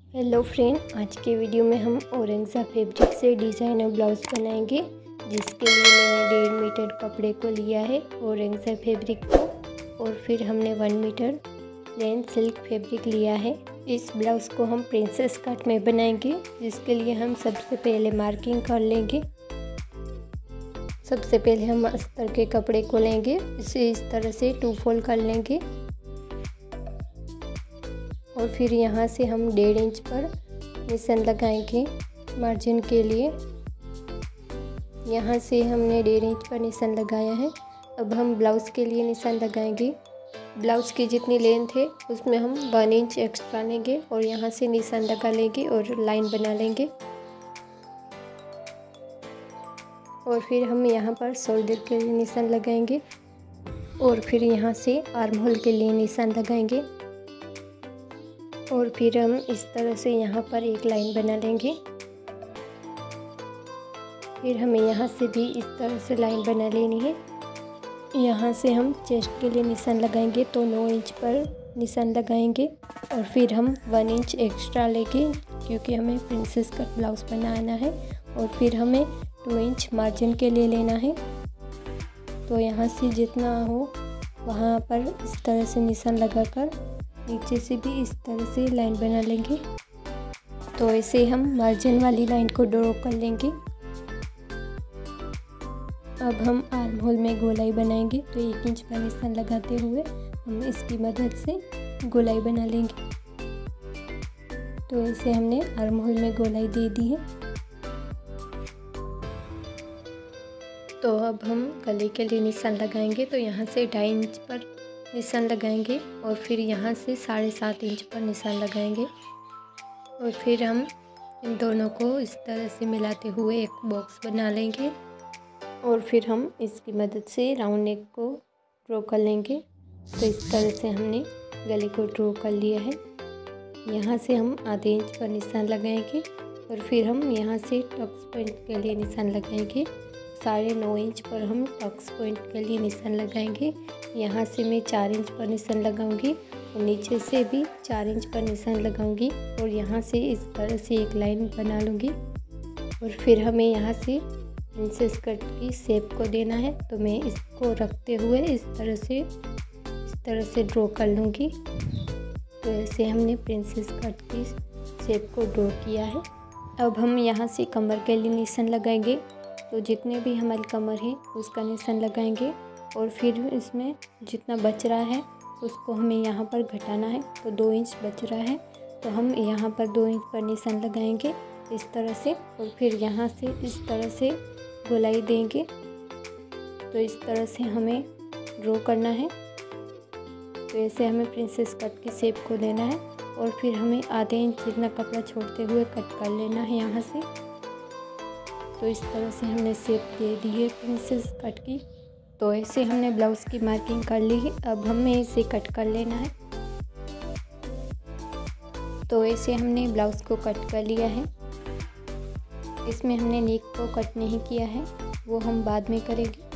Hello friend, आज के video में हम ऑर्गेन्जा फैब्रिक से डिज़ाइनर ब्लाउज़ बनाएंगे, जिसके लिए मैंने 1.5 मीटर कपड़े को लिया है ऑर्गेन्जा फैब्रिक को, और फिर हमने 1 मीटर प्लेन सिल्क फैब्रिक लिया है। इस ब्लाउज़ को हम प्रिंसेस कट में बनाएंगे, जिसके लिए हम सबसे पहले मार्किंग कर लेंगे। सबसे पहले हम अस्तर के कपड़े को लेंगे, इसे इस तरह से 2 फोल्ड कर लेंगे और फिर यहाँ से हम 1.5 इंच पर निशान लगाएंगे मार्जिन के लिए। यहाँ से हमने 1.5 इंच पर निशान लगाया है। अब हम ब्लाउज़ के लिए निशान लगाएंगे। ब्लाउज़ की जितनी लेंथ है उसमें हम 1 इंच एक्स्ट्रा लेंगे और यहाँ से निशान लगा लेंगे और लाइन बना लेंगे। और फिर हम यहाँ पर शोल्डर के लिए निशान लगाएंगे और फिर यहाँ से आर्म होल के लिए निशान लगाएंगे और फिर हम इस तरह से यहाँ पर एक लाइन बना लेंगे। फिर हमें यहाँ से भी इस तरह से लाइन बना लेनी है। यहाँ से हम चेस्ट के लिए निशान लगाएंगे तो 9 इंच पर निशान लगाएंगे और फिर हम 1 इंच एक्स्ट्रा लेंगे, क्योंकि हमें प्रिंसेस कट ब्लाउज़ बनाना है। और फिर हमें 2 इंच मार्जिन के लिए लेना है। तो यहाँ से जितना हो वहाँ पर इस तरह से निशान लगाकर नीचे से भी इस तरह से लाइन बना लेंगे। तो ऐसे हम मार्जिन वाली लाइन को ड्रॉ कर लेंगे। अब हम आर्म होल में गोलाई बनाएंगे, तो 1 इंच पर निशान लगाते हुए हम इसकी मदद से गोलाई बना लेंगे। तो ऐसे हमने आर्म होल में गोलाई दे दी है। तो अब हम गले के लिए निशान लगाएंगे, तो यहाँ से 2.5 इंच पर निशान लगाएंगे और फिर यहाँ से 7.5 इंच पर निशान लगाएंगे और फिर हम इन दोनों को इस तरह से मिलाते हुए एक बॉक्स बना लेंगे और फिर हम इसकी मदद से राउंड नेक को ड्रॉ कर लेंगे। तो इस तरह से हमने गले को ड्रॉ कर लिया है। यहाँ से हम आधे इंच पर निशान लगाएंगे और फिर हम यहाँ से टक्स पॉइंट के लिए निशान लगाएंगे। 9.5 इंच पर हम टक्स पॉइंट के लिए निशान लगाएंगे। यहाँ से मैं 4 इंच पर निशान लगाऊंगी और नीचे से भी 4 इंच पर निशान लगाऊंगी और यहाँ से इस तरह से एक लाइन बना लूँगी। और फिर हमें यहाँ से प्रिंसेस कट की शेप को देना है, तो मैं इसको रखते हुए इस तरह से ड्रॉ कर लूँगी। तो ऐसे हमने प्रिंसेस कट की शेप को ड्रॉ किया है। अब हम यहाँ से कमर के लिए निशान लगाएंगे, तो जितने भी हमारी कमर है उसका निशान लगाएंगे और फिर इसमें जितना बच रहा है उसको हमें यहाँ पर घटाना है। तो 2 इंच बच रहा है, तो हम यहाँ पर 2 इंच पर निशान लगाएंगे इस तरह से और फिर यहाँ से इस तरह से गोलाई देंगे। तो इस तरह से हमें ड्रॉ करना है। तो ऐसे हमें प्रिंसेस कट की शेप को देना है और फिर हमें आधे इंच जितना कपड़ा छोड़ते हुए कट कर लेना है यहाँ से। तो इस तरह से हमने शेप दे दी है प्रिंसेस कट की। तो ऐसे हमने ब्लाउज़ की मार्किंग कर ली है। अब हमें इसे कट कर लेना है। तो ऐसे हमने ब्लाउज़ को कट कर लिया है। इसमें हमने नेक को कट नहीं किया है, वो हम बाद में करेंगे।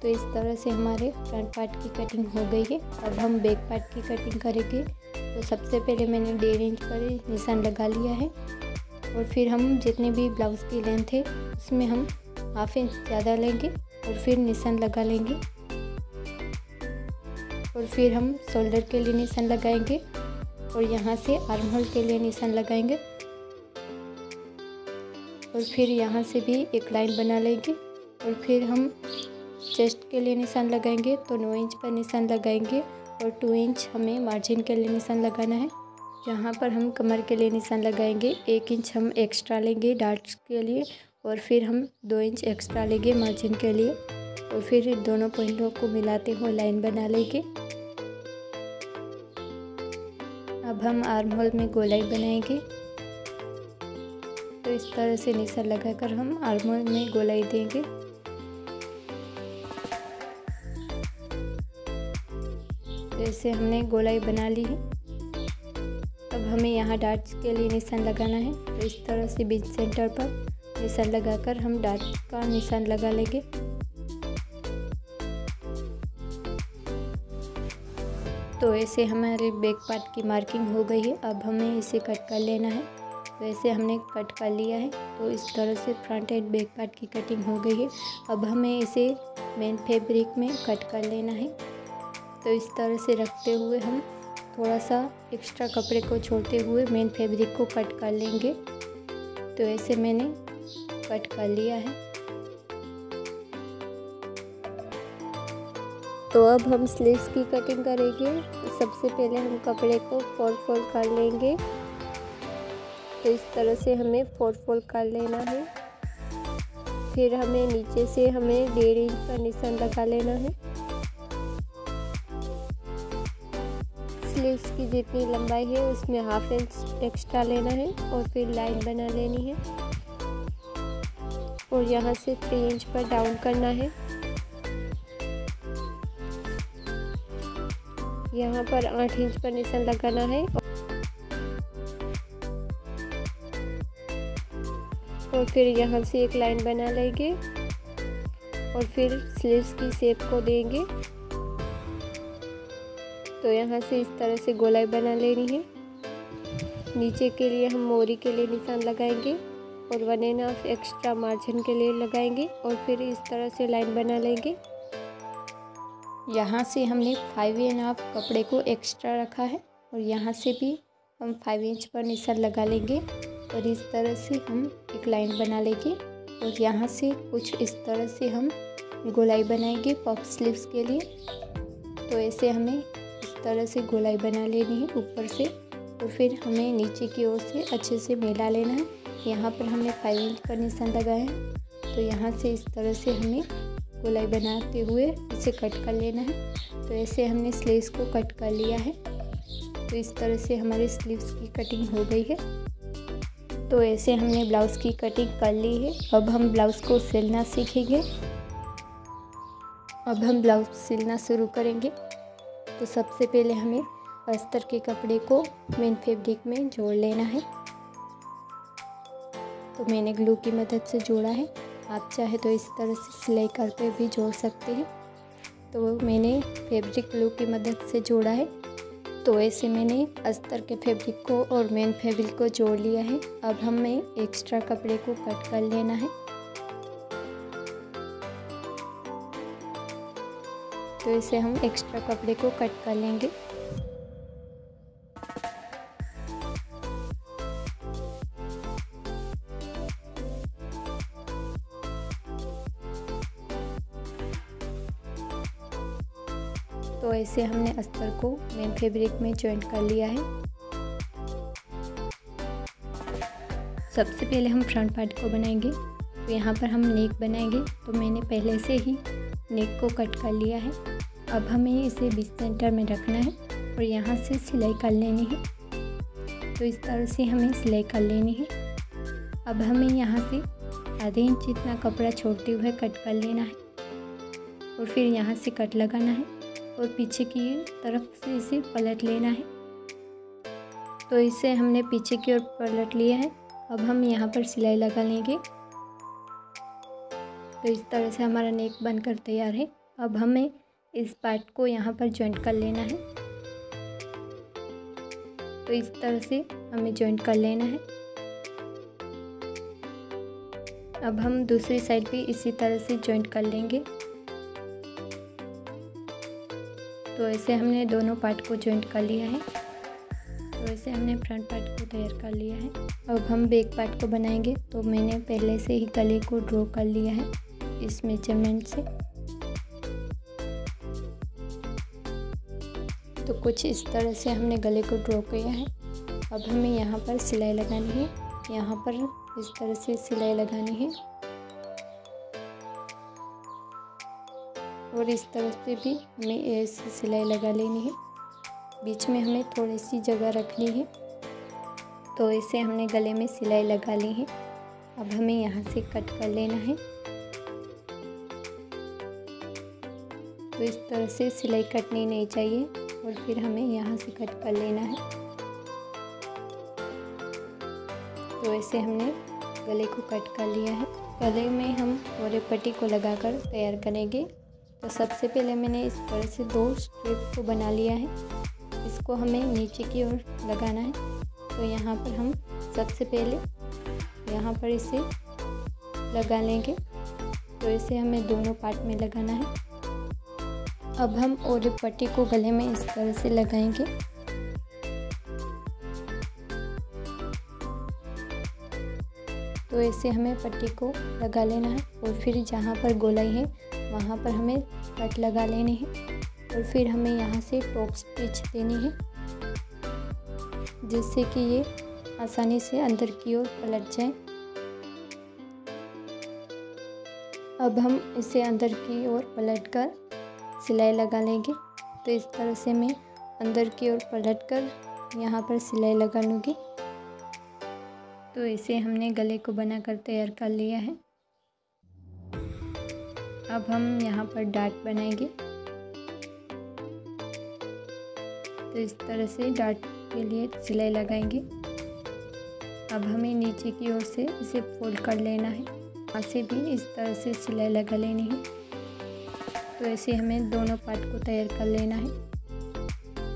तो इस तरह से हमारे फ्रंट पार्ट की कटिंग हो गई है। अब हम बैक पार्ट की कटिंग करेंगे। तो सबसे पहले मैंने 1.5 इंच पर निशान लगा लिया है और फिर हम जितने भी ब्लाउज़ की लेंथ है उसमें हम 1/2 इंच ज़्यादा लेंगे और फिर निशान लगा लेंगे। और फिर हम शोल्डर के लिए निशान लगाएंगे और यहाँ से आर्म होल के लिए निशान लगाएंगे और फिर यहाँ से भी एक लाइन बना लेंगे और फिर हम चेस्ट के लिए निशान लगाएंगे। तो 9 इंच पर निशान लगाएंगे और 2 इंच हमें मार्जिन के लिए निशान लगाना है। यहाँ पर हम कमर के लिए निशान लगाएंगे। 1 इंच हम एक्स्ट्रा लेंगे डार्ट्स के लिए और फिर हम 2 इंच एक्स्ट्रा लेंगे मार्जिन के लिए और फिर दोनों पॉइंटों को मिलाते हुए लाइन बना लेंगे। अब हम आर्म होल में गोलाई बनाएंगे। तो इस तरह से निशान लगाकर हम आर्म होल में गोलाई देंगे। तो इसे हमने गोलाई बना ली है। अब हमें यहाँ डार्ट्स के लिए निशान लगाना है। तो इस तरह से बीच सेंटर पर निशान लगाकर हम डार्ट का निशान लगा लेंगे। तो ऐसे हमारे बैक पार्ट की मार्किंग हो गई है। अब हमें इसे कट कर लेना है। तो ऐसे हमने कट कर लिया है। तो इस तरह से फ्रंट एंड बैक पार्ट की कटिंग हो गई है। अब हमें इसे मेन फैब्रिक में कट कर लेना है। तो इस तरह से रखते हुए हम थोड़ा सा एक्स्ट्रा कपड़े को छोड़ते हुए मेन फैब्रिक को कट कर लेंगे। तो ऐसे मैंने कट कर लिया है। तो अब हम स्लीव्स की कटिंग करेंगे। तो सबसे पहले हम कपड़े को फोल्ड कर लेंगे। तो इस तरह से हमें फोल्ड कर लेना है। फिर हमें नीचे से हमें 1.5 इंच का निशान लगा लेना है। स्लीव्स की जितनी लंबाई है उसमें 1/2 इंच एक्स्ट्रा लेना है और फिर लाइन बना लेनी है और यहाँ से 3 इंच पर डाउन करना है। यहाँ पर 8 इंच पर निशान लगाना है और फिर यहाँ से एक लाइन बना लेंगे और फिर स्लीव्स की शेप को देंगे। तो यहाँ से इस तरह से गोलाई बना लेनी है। नीचे के लिए हम मोरी के लिए निशान लगाएंगे और 1.5 एक्स्ट्रा मार्जिन के लिए लगाएंगे और फिर इस तरह से लाइन बना लेंगे। यहाँ से हमने 5.5 कपड़े को एक्स्ट्रा रखा है और यहाँ से भी हम 5 इंच पर निशान लगा लेंगे और इस तरह से हम एक लाइन बना लेंगे और यहाँ से कुछ इस तरह से हम गोलाई बनाएंगे पफ स्लीव्स के लिए। तो ऐसे हमें इस तरह से गोलाई बना लेनी है ऊपर से और फिर हमें नीचे की ओर से अच्छे से मिला लेना है। यहाँ पर हमने 5 इंच पर निशान लगाया है। तो यहाँ से इस तरह से हमें गोलाई बनाते हुए इसे कट कर लेना है। तो ऐसे हमने स्लीव्स को कट कर लिया है। तो इस तरह से हमारे स्लीव्स की कटिंग हो गई है। तो ऐसे हमने ब्लाउज़ की कटिंग कर ली है। अब हम ब्लाउज़ को सिलना सीखेंगे। अब हम ब्लाउज़ सिलना शुरू करेंगे। तो सबसे पहले हमें अस्तर के कपड़े को मेन फैब्रिक में जोड़ लेना है। तो मैंने ग्लू की मदद से जोड़ा है। आप चाहे तो इस तरह से सिलाई करके भी जोड़ सकते हैं। तो मैंने फैब्रिक ग्लू की मदद से जोड़ा है। तो ऐसे मैंने अस्तर के फैब्रिक को और मेन फैब्रिक को जोड़ लिया है। अब हमें एक्स्ट्रा कपड़े को कट कर लेना है। तो इसे हम एक्स्ट्रा कपड़े को कट कर लेंगे। तो ऐसे हमने अस्तर को मेन फैब्रिक में जॉइंट कर लिया है। सबसे पहले हम फ्रंट पार्ट को बनाएंगे। तो यहाँ पर हम नेक बनाएंगे। तो मैंने पहले से ही नेक को कट कर लिया है। अब हमें इसे बीच सेंटर में रखना है और यहाँ से सिलाई कर लेनी है। तो इस तरह से हमें सिलाई कर लेनी है। अब हमें यहाँ से आधे इंच जितना कपड़ा छोड़ते हुए कट कर लेना है और फिर यहाँ से कट लगाना है और पीछे की तरफ से इसे पलट लेना है। तो इसे हमने पीछे की ओर पलट लिया है। अब हम यहाँ पर सिलाई लगा लेंगे। तो इस तरह से हमारा नेक बनकर तैयार है। अब हमें इस पार्ट को यहाँ पर जॉइंट कर लेना है। तो इस तरह से हमें जॉइंट कर लेना है। अब हम दूसरी साइड भी इसी तरह से जॉइंट कर लेंगे। तो ऐसे हमने दोनों पार्ट को जॉइंट कर लिया है। तो ऐसे हमने फ्रंट पार्ट को तैयार कर लिया है। अब हम बैक पार्ट को बनाएंगे। तो मैंने पहले से ही गले को ड्रॉ कर लिया है इस मेजरमेंट से। तो कुछ इस तरह से हमने गले को ड्रॉ किया है। अब हमें यहाँ पर सिलाई लगानी है। यहाँ पर इस तरह से सिलाई लगानी है और इस तरह से भी हमें ऐसे सिलाई लगा लेनी है। बीच में हमें थोड़ी सी जगह रखनी है। तो ऐसे हमने गले में सिलाई लगा ली है। अब हमें यहाँ से कट कर लेना है। तो इस तरह से सिलाई कटनी नहीं चाहिए और फिर हमें यहाँ से कट कर लेना है। तो ऐसे हमने गले को कट कर लिया है। गले में हम मोरे पट्टी को लगाकर तैयार करेंगे। तो सबसे पहले मैंने इस तरह से 2 स्ट्रिप को बना लिया है इसको हमें नीचे की ओर लगाना है। तो यहाँ पर हम सबसे पहले यहाँ पर इसे लगा लेंगे। तो इसे हमें दोनों पार्ट में लगाना है। अब हम और पट्टी को गले में इस तरह से लगाएंगे। तो ऐसे हमें पट्टी को लगा लेना है और फिर जहाँ पर गोलाई है वहाँ पर हमें कट लगा लेनी है और फिर हमें यहाँ से टॉप स्टिच देनी है, जिससे कि ये आसानी से अंदर की ओर पलट जाए। अब हम इसे अंदर की ओर पलटकर सिलाई लगा लेंगे। तो इस तरह से मैं अंदर की ओर पलटकर यहाँ पर सिलाई लगा लूँगी। तो इसे हमने गले को बनाकर तैयार कर लिया है। अब हम यहाँ पर डाट बनाएंगे। तो इस तरह से डाट के लिए सिलाई लगाएंगे। अब हमें नीचे की ओर से इसे फोल्ड कर लेना है। यहाँ से भी इस तरह से सिलाई लगा लेनी है। तो ऐसे हमें दोनों पार्ट को तैयार कर लेना है।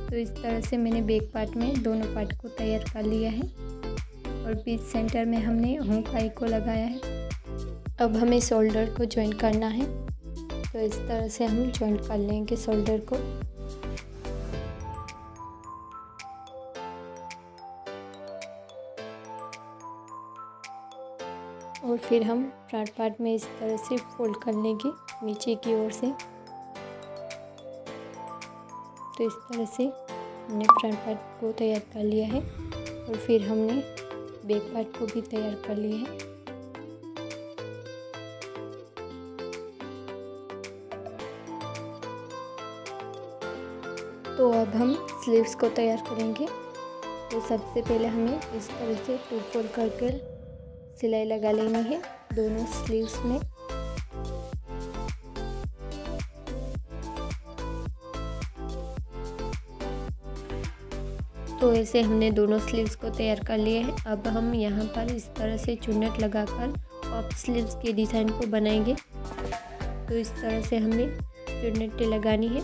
तो इस तरह से मैंने बैक पार्ट में दोनों पार्ट को तैयार कर लिया है और बीच सेंटर में हमने हुक आई को लगाया है। अब हमें शोल्डर को जॉइंट करना है। तो इस तरह से हम जॉइंट कर लेंगे शोल्डर को। और फिर हम फ्रंट पार्ट में इस तरह से फोल्ड कर लेंगे नीचे की ओर से। तो इस तरह से हमने फ्रंट पार्ट को तैयार कर लिया है और फिर हमने बैक पार्ट को भी तैयार कर लिया है। तो अब हम स्लीव्स को तैयार करेंगे। तो सबसे पहले हमें इस तरह से 2 फोल्ड करके सिलाई लगा लेनी है दोनों स्लीव्स में। तो ऐसे हमने दोनों स्लीव्स को तैयार कर लिया है। अब हम यहाँ पर इस तरह से चुन्नट लगाकर पफ स्लीव्स के डिज़ाइन को बनाएंगे। तो इस तरह से हमें चुन्नटें लगानी है।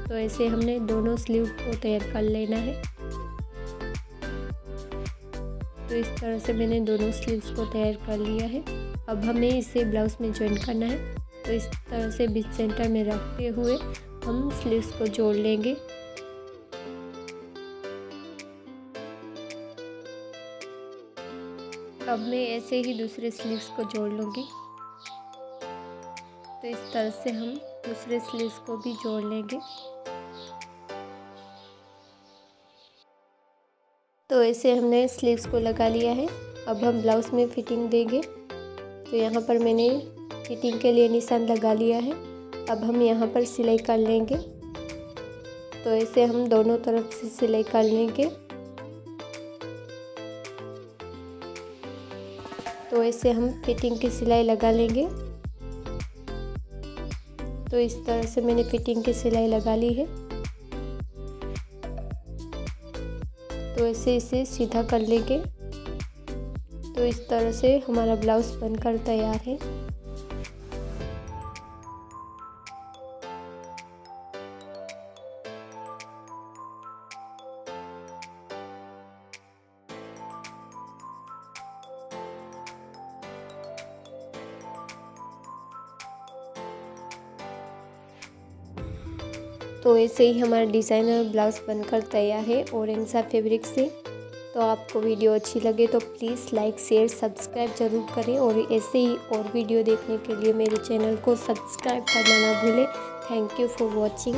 तो ऐसे हमने दोनों स्लीव को तैयार कर लेना है। तो इस तरह से मैंने दोनों स्लीव्स को तैयार कर लिया है। अब हमें इसे ब्लाउज में जॉइन करना है। तो इस तरह से बीच सेंटर में रखते हुए हम स्लीव्स को जोड़ लेंगे। अब मैं ऐसे ही दूसरे स्लीव्स को जोड़ लूँगी। तो इस तरह से हम दूसरे स्लीव्स को भी जोड़ लेंगे। तो ऐसे हमने स्लीव्स को लगा लिया है। अब हम ब्लाउज में फिटिंग देंगे। तो यहाँ पर मैंने फिटिंग के लिए निशान लगा लिया है। अब हम यहाँ पर सिलाई कर लेंगे। तो ऐसे हम दोनों तरफ से सिलाई कर लेंगे। तो ऐसे हम फिटिंग की सिलाई लगा लेंगे। तो इस तरह से मैंने फिटिंग की सिलाई लगा ली है। तो ऐसे इसे सीधा कर लेंगे। तो इस तरह से हमारा ब्लाउज बनकर तैयार है। तो ऐसे ही हमारा डिज़ाइनर ब्लाउज़ बनकर तैयार है ऑरेंजा फैब्रिक से। तो आपको वीडियो अच्छी लगे तो प्लीज़ लाइक शेयर सब्सक्राइब ज़रूर करें और ऐसे ही और वीडियो देखने के लिए मेरे चैनल को सब्सक्राइब करना ना भूलें। Thank you for watching.